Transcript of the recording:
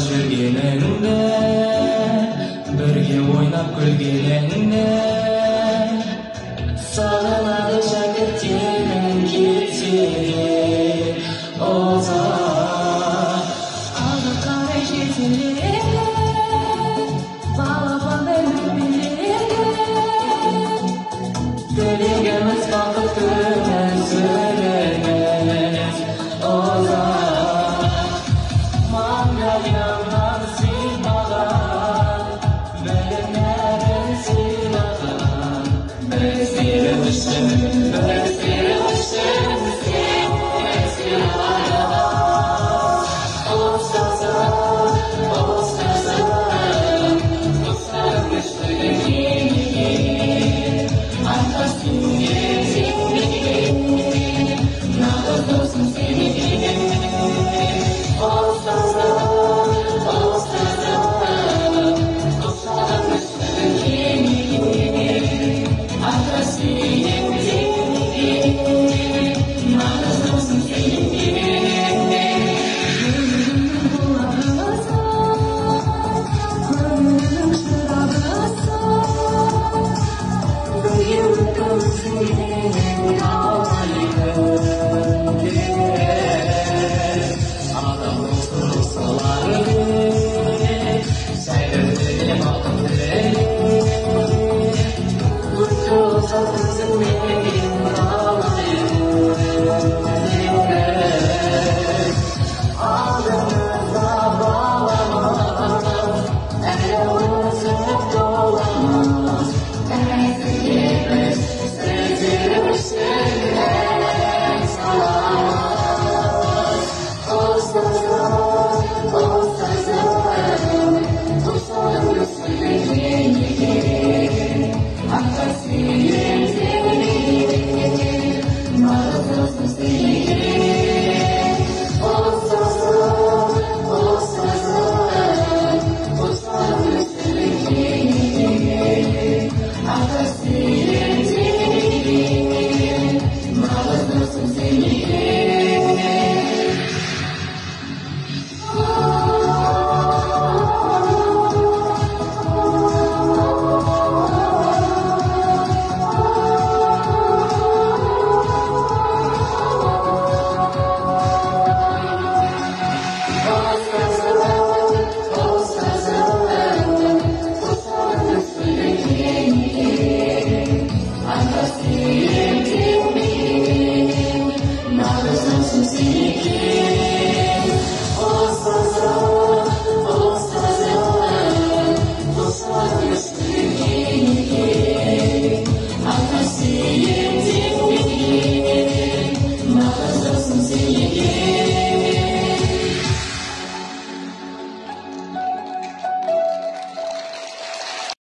жүргеніңде, бірге ойнап күлгеніңде, сағынады шәкірттерің келсе де ұзақ. Алға қарай жетеле, балапандай өтпеле, тілегіміз бақыт күніміз өміріміз ұзақ. Маңдайымнан сыймаған, білімнәрін сыйлаған, біздер үшін, сен аяған. Ұстазым, достарым үштігін кеңейген, айтқасын ертеңге, нағыз досым сен екен. Nada, não se